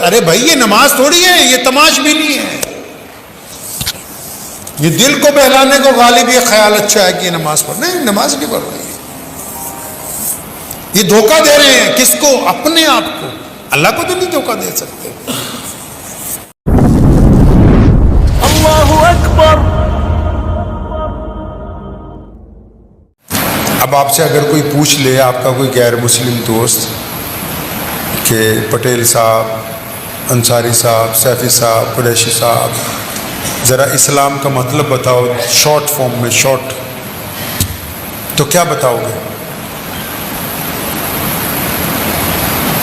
ارے بھائی یہ نماز تھوڑی ہے، یہ تماش بھی نہیں ہے. یہ دل کو بہلانے کو غالب یہ خیال اچھا ہے کہ یہ نماز پڑھ، نہیں نماز نہیں پڑھ رہی ہے. یہ دھوکہ دے رہے ہیں کس کو؟ اپنے آپ کو. اللہ کو تو نہیں دھوکہ دے سکتے. اللہ اکبر. اب آپ سے اگر کوئی پوچھ لے، آپ کا کوئی غیر مسلم دوست، کہ پٹیل صاحب، انصاری صاحب، سیفی صاحب، قریشی صاحب، ذرا اسلام کا مطلب بتاؤ شارٹ فارم میں، شارٹ، تو کیا بتاؤ گے؟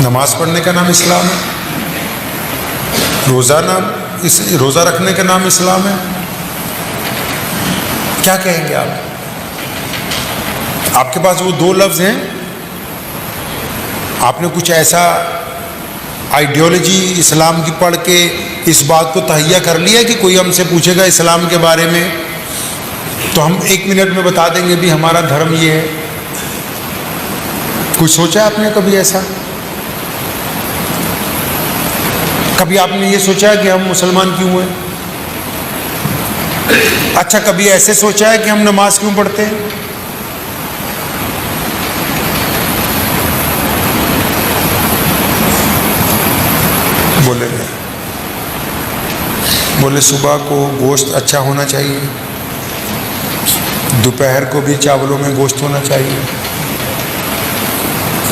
نماز پڑھنے کا نام اسلام ہے؟ روزہ رکھنے کا نام اسلام ہے؟ کیا کہیں گے آپ؟ آپ کے پاس وہ دو لفظ ہیں، آپ نے کچھ ایسا آئیڈیالوجی اسلام کی پڑھ کے اس بات کو تہیہ کر لیا کہ کوئی ہم سے پوچھے گا اسلام کے بارے میں تو ہم 1 منٹ میں بتا دیں گے بھی ہمارا دھرم یہ ہے. کچھ سوچا آپ نے کبھی ایسا؟ کبھی آپ نے یہ سوچا کہ ہم مسلمان کیوں ہیں؟ اچھا کبھی ایسے سوچا ہے کہ ہم نماز کیوں پڑھتے ہیں؟ بولے گا، بولے صبح کو گوشت اچھا ہونا چاہیے، دوپہر کو بھی چاولوں میں گوشت ہونا چاہیے،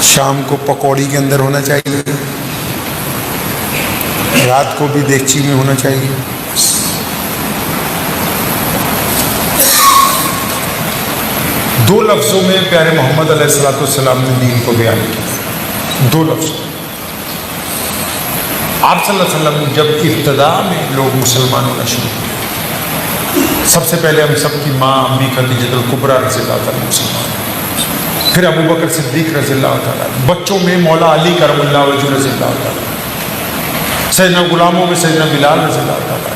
شام کو پکوڑی کے اندر ہونا چاہیے، رات کو بھی دیگچی میں ہونا چاہیے. دو لفظوں میں پیارے محمد علیہ الصلوۃ والسلام نے دین کو بیان کیا. 2 لفظ. آپ صلی اللہ علیہ وسلم نے جب ابتدا میں لوگ مسلمان ہونا شروع کیا، سب سے پہلے ہم سب کی ماں امی خدیجہ الکبریٰ رضی اللہ تعالیٰ مسلمان، پھر ابو بکر صدیق رضی اللہ تعالیٰ، بچوں میں مولا علی کرم اللہ وجہہ رضی اللہ تعالیٰ، سیدنا غلاموں میں سیدنا بلال رضی اللہ تعالیٰ.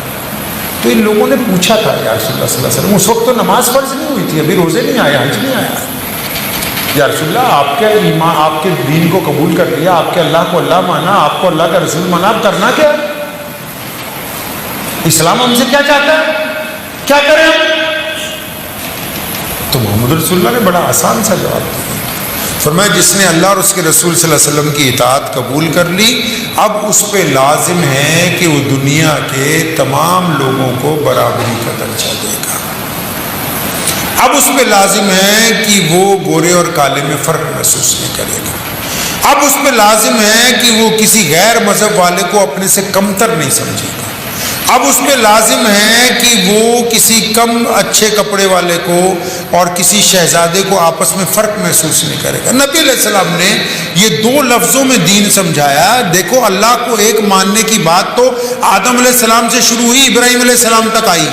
تو ان لوگوں نے پوچھا تھا یا رسول اللہ صلی اللہ علیہ وسلم، اس وقت تو نماز فرض نہیں ہوئی تھی، ابھی روزے نہیں آئے، حج نہیں آیا، یا رسول اللہ آپ کے ایمان، آپ کے دین کو قبول کر لیا، آپ کے اللہ کو اللہ مانا، آپ کو اللہ کا رسول مانا، آپ کرنا کیا؟ اسلام ہم سے کیا چاہتا ہے؟ کیا کریں ہم؟ تو محمد رسول اللہ نے بڑا آسان سا جواب دیا. فرمایا جس نے اللہ اور اس کے رسول صلی اللہ علیہ وسلم کی اطاعت قبول کر لی، اب اس پہ لازم ہے کہ وہ دنیا کے تمام لوگوں کو برابری کا درجہ دے گا. اب اس پہ لازم ہے کہ وہ گورے اور کالے میں فرق محسوس نہیں کرے گا. اب اس پہ لازم ہے کہ وہ کسی غیر مذہب والے کو اپنے سے کمتر نہیں سمجھے گا. اب اس پہ لازم ہے کہ وہ کسی کم اچھے کپڑے والے کو اور کسی شہزادے کو آپس میں فرق محسوس نہیں کرے گا. نبی علیہ السلام نے یہ 2 لفظوں میں دین سمجھایا. دیکھو اللہ کو ایک ماننے کی بات تو آدم علیہ السلام سے شروع ہوئی، ابراہیم علیہ السلام تک آئی.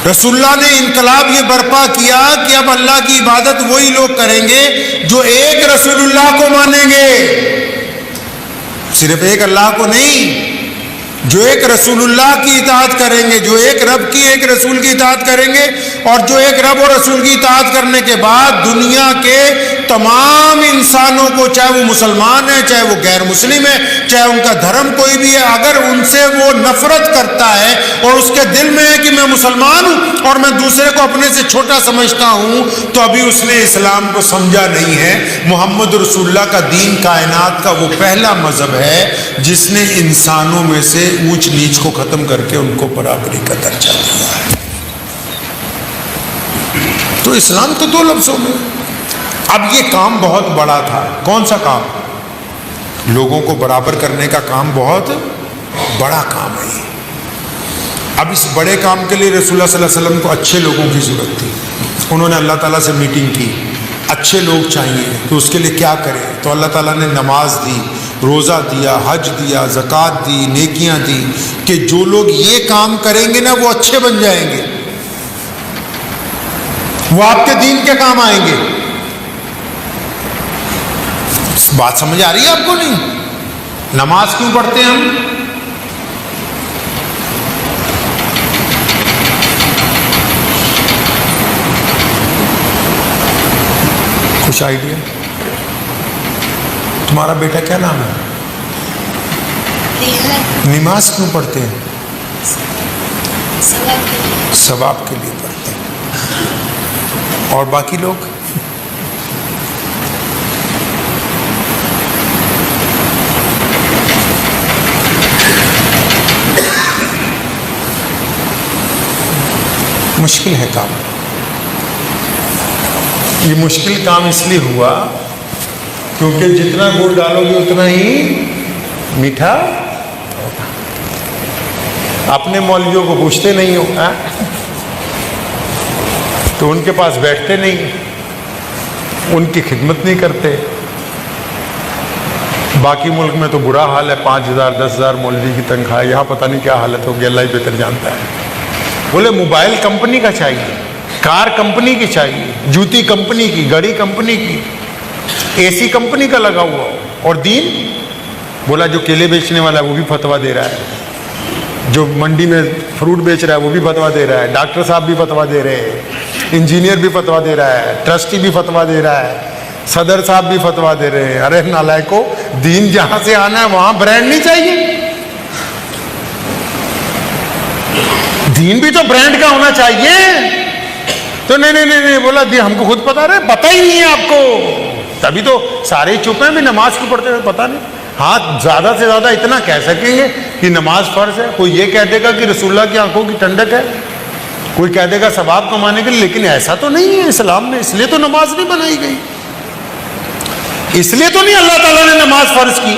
رسول اللہ نے انقلاب یہ برپا کیا کہ اب اللہ کی عبادت وہی لوگ کریں گے جو ایک رسول اللہ کو مانیں گے. صرف ایک اللہ کو نہیں، جو ایک رسول اللہ کی اطاعت کریں گے، جو ایک رب کی ایک رسول کی اطاعت کریں گے، اور جو ایک رب اور رسول کی اطاعت کرنے کے بعد دنیا کے تمام انسانوں کو، چاہے وہ مسلمان ہے، چاہے وہ غیر مسلم ہے، چاہے ان کا دھرم کوئی بھی ہے، اگر ان سے وہ نفرت کرتا ہے اور اس کے دل میں ہے کہ میں مسلمان ہوں اور میں دوسرے کو اپنے سے چھوٹا سمجھتا ہوں، تو ابھی اس نے اسلام کو سمجھا نہیں ہے. محمد رسول اللہ کا دین کائنات کا وہ پہلا مذہب ہے جس نے انسانوں میں سے اونچ نیچ کو ختم کر کے ان کو برابری کا درجہ دیا ہے. تو اسلام تو 2 لفظوں میں. اب یہ کام بہت بڑا تھا. کون سا کام؟ لوگوں کو برابر کرنے کا کام بہت بڑا کام ہے. اب اس بڑے کام کے لیے رسول اللہ صلی اللہ علیہ وسلم کو اچھے لوگوں کی ضرورت تھی. انہوں نے اللہ تعالیٰ سے میٹنگ کی، اچھے لوگ چاہیے تو اس کے لیے کیا کریں؟ تو اللہ تعالیٰ نے نماز دی، روزہ دیا، حج دیا، زکوٰۃ دی، نیکیاں دی کہ جو لوگ یہ کام کریں گے نا وہ اچھے بن جائیں گے، وہ آپ کے دین کے کام آئیں گے. بات سمجھ آ رہی ہے آپ کو؟ نہیں. نماز کیوں پڑھتے ہیں ہم؟ کچھ آئیڈیا؟ تمہارا بیٹا کیا نام ہے؟ نماز کیوں پڑھتے ہیں؟ ثواب کے لیے. ثواب کے لیے پڑھتے ہیں. اور باقی لوگ مشکل ہے کام. یہ مشکل کام اس لیے ہوا کیونکہ جتنا گڑ ڈالو گے اتنا ہی میٹھا. اپنے مولویوں کو پوچھتے نہیں ہو تو ان کے پاس بیٹھتے نہیں, ان کی خدمت نہیں کرتے. باقی ملک میں تو برا حال ہے, 5,000 10,000 مولوی کی تنخواہ. یہاں پتہ نہیں کیا حالت ہوگی, اللہ ہی بہتر جانتا ہے. بولے موبائل کمپنی کا چاہیے, کار کمپنی کی چاہیے, جوتی کمپنی کی, گھڑی کمپنی کی, اے سی کمپنی کا لگا ہوا. اور دین بولا جو کیلے بیچنے والا ہے وہ بھی فتویٰ دے رہا ہے, جو منڈی میں فروٹ بیچ رہا ہے وہ بھی فتویٰ دے رہا ہے, ڈاکٹر صاحب بھی فتویٰ دے رہے ہیں, انجینئر بھی فتویٰ دے رہا ہے, ٹرسٹی بھی فتویٰ دے رہا ہے, صدر صاحب بھی فتویٰ دے رہے ہیں. ارے نالائکو, دین جہاں سے آنا ہے وہاں برانڈ نہیں چاہیے. دین بھی تو برانڈ کا ہونا چاہیے. تو نہیں بولا ہم کو خود پتا رہے, پتہ ہی نہیں ہے آپ کو, تبھی تو سارے چپ ہیں. بھی نماز کو پڑھتے ہوئے پتہ نہیں. ہاں زیادہ سے زیادہ اتنا کہہ سکیں گے کہ نماز فرض ہے. کوئی یہ کہہ دے گا کہ رسول اللہ کی آنکھوں کی ٹھنڈک ہے, کوئی کہہ دے گا ثواب کمانے کے لیے. لیکن ایسا تو نہیں ہے اسلام میں. اس لیے تو نماز نہیں بنائی گئی, اس لیے تو نہیں اللہ تعالیٰ نے نماز فرض کی.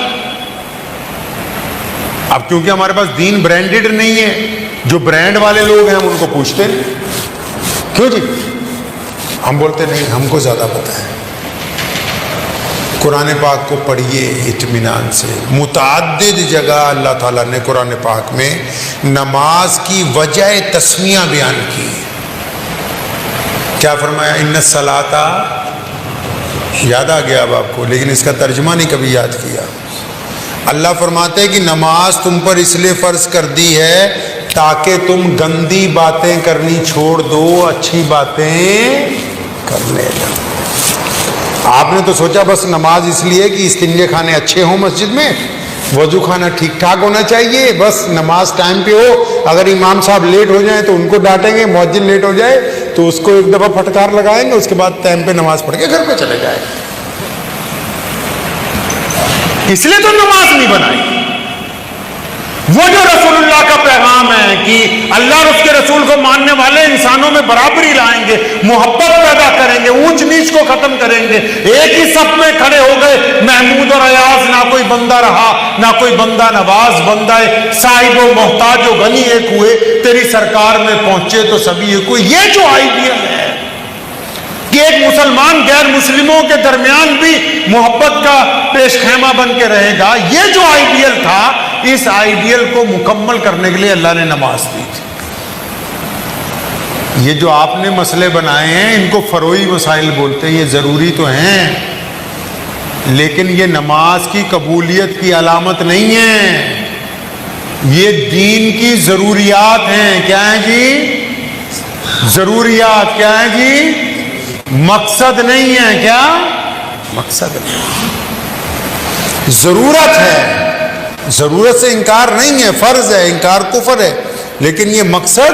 اب کیونکہ ہمارے پاس دین برانڈڈ نہیں ہے, جو برانڈ والے لوگ ہیں ہم ان کو پوچھتے ہیں کیوں جی, ہم بولتے نہیں ہم کو زیادہ پتہ ہے. قرآن پاک کو پڑھیے اطمینان سے. متعدد جگہ اللہ تعالیٰ نے قرآن پاک میں نماز کی وجہ تسمیہ بیان کی. کیا فرمایا؟ ان الصلاۃ, یاد آ گیا اب آپ کو, لیکن اس کا ترجمہ نہیں کبھی یاد کیا. اللہ فرماتے ہیں کہ نماز تم پر اس لیے فرض کر دی ہے تاکہ تم گندی باتیں کرنی چھوڑ دو, اچھی باتیں کر لے. آپ نے تو سوچا بس نماز اس لیے کہ استنجے خانے اچھے ہوں مسجد میں, وضو خانہ ٹھیک ٹھاک ہونا چاہیے, بس نماز ٹائم پہ ہو. اگر امام صاحب لیٹ ہو جائیں تو ان کو ڈانٹیں گے, مؤذن لیٹ ہو جائے تو اس کو ایک دفعہ پھٹکار لگائیں گے, اس کے بعد ٹائم پہ نماز پڑھ کے گھر پہ چلے جائیں. اس لیے تو نماز نہیں بنائی. وہ جو رسول اللہ کا پیغام ہے کہ اللہ اور اس کے رسول کو ماننے والے انسانوں میں برابری لائیں گے, محبت پیدا کریں گے, اونچ نیچ کو ختم کریں گے, ایک ہی صف میں کھڑے ہو گئے محمود اور ایاز, نہ کوئی بندہ رہا نہ کوئی بندہ نواز. بندہ صاحب و محتاج و غنی ایک ہوئے, تیری سرکار میں پہنچے تو سبھی ایک ہوئے. یہ جو آئیڈیل ہے کہ ایک مسلمان غیر مسلموں کے درمیان بھی محبت کا پیش خیمہ بن کے رہے گا, یہ جو آئیڈیل تھا, اس آئیڈیل کو مکمل کرنے کے لیے اللہ نے نماز دی تھی. یہ جو آپ نے مسئلے بنائے ہیں ان کو فروعی مسائل بولتے ہیں. یہ ضروری تو ہیں لیکن یہ نماز کی قبولیت کی علامت نہیں ہے, یہ دین کی ضروریات ہیں. کیا ہیں جی؟ ضروریات. کیا ہیں جی؟ مقصد نہیں ہے. کیا مقصد نہیں, ضرورت ہے. ضرورت سے انکار نہیں ہے, فرض ہے, انکار کفر ہے, لیکن یہ مقصد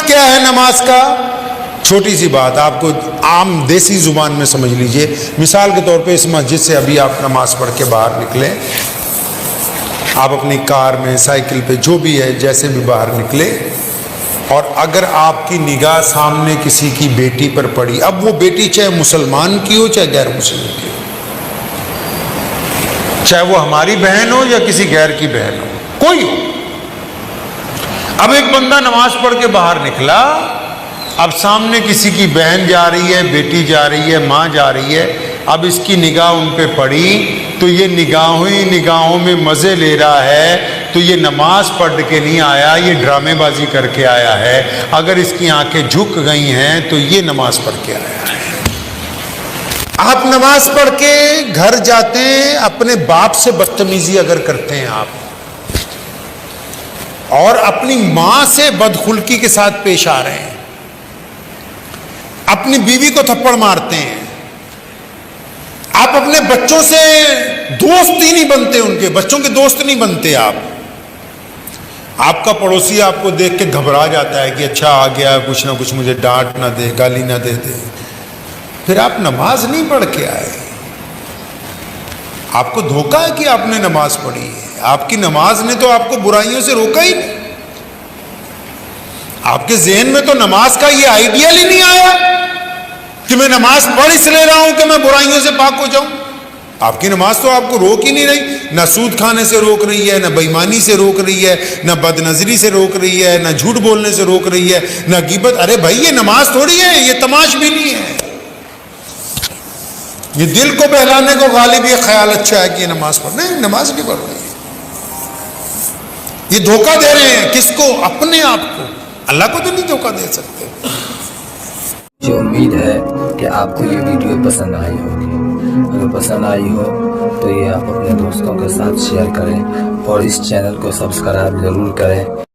کیا ہے نماز کا؟ چھوٹی سی بات آپ کو عام دیسی زبان میں سمجھ لیجئے. مثال کے طور پہ اس مسجد سے ابھی آپ نماز پڑھ کے باہر نکلے, آپ اپنی کار میں, سائیکل پہ, جو بھی ہے جیسے بھی باہر نکلے, اور اگر آپ کی نگاہ سامنے کسی کی بیٹی پر پڑی, اب وہ بیٹی چاہے مسلمان کی ہو چاہے غیر مسلم کی ہو, چاہے وہ ہماری بہن ہو یا کسی غیر کی بہن ہو, کوئی ہو. اب ایک بندہ نماز پڑھ کے باہر نکلا, اب سامنے کسی کی بہن جا رہی ہے, بیٹی جا رہی ہے, ماں جا رہی ہے. اب اس کی نگاہ ان پہ پڑی تو یہ نگاہوں میں مزے لے رہا ہے, تو یہ نماز پڑھ کے نہیں آیا, یہ ڈرامے بازی کر کے آیا ہے. اگر اس کی آنکھیں جھک گئی ہیں تو یہ نماز پڑھ کے آیا ہے. آپ نماز پڑھ کے گھر جاتے ہیں, اپنے باپ سے بدتمیزی اگر کرتے ہیں آپ, اور اپنی ماں سے بدخلقی کے ساتھ پیش آ رہے ہیں, اپنی بیوی کو تھپڑ مارتے ہیں, آپ اپنے بچوں سے دوست ہی نہیں بنتے, ان کے بچوں کے دوست نہیں بنتے آپ کا پڑوسی آپ کو دیکھ کے گھبرا جاتا ہے کہ اچھا آ گیا, کچھ نہ کچھ مجھے ڈانٹ نہ دے, گالی نہ دے دے. پھر آپ نماز نہیں پڑھ کے آئے, آپ کو دھوکا ہے کہ آپ نے نماز پڑھی ہے. آپ کی نماز نے تو آپ کو برائیوں سے روکا ہی نہیں. آپ کے ذہن میں تو نماز کا یہ آئیڈیل ہی نہیں آیا کہ میں نماز پڑھ اس لیے رہا ہوں کہ میں برائیوں سے پاک ہو جاؤں. آپ کی نماز تو آپ کو روک ہی نہیں رہی, نہ سود کھانے سے روک رہی ہے, نہ بےایمانی سے روک رہی ہے, نہ بد نظری سے روک رہی ہے, نہ جھوٹ بولنے سے روک رہی ہے, نہ غیبت. ارے بھائی یہ نماز تھوڑی ہے, یہ تماش بھی نہیں ہے. یہ دل کو بہلانے کو غالب یہ خیال اچھا ہے کہ یہ نماز پڑھ, نہیں نماز نہیں پڑھ رہی ہے. یہ دھوکہ دے رہے ہیں کس کو؟ اپنے آپ کو. اللہ کو تو نہیں دھوکہ دے سکتے. مجھے امید ہے کہ آپ کو یہ ویڈیو پسند آئی ہوگی. اگر پسند آئی ہو تو یہ آپ اپنے دوستوں کے ساتھ شیئر کریں اور اس چینل کو سبسکرائب ضرور کریں.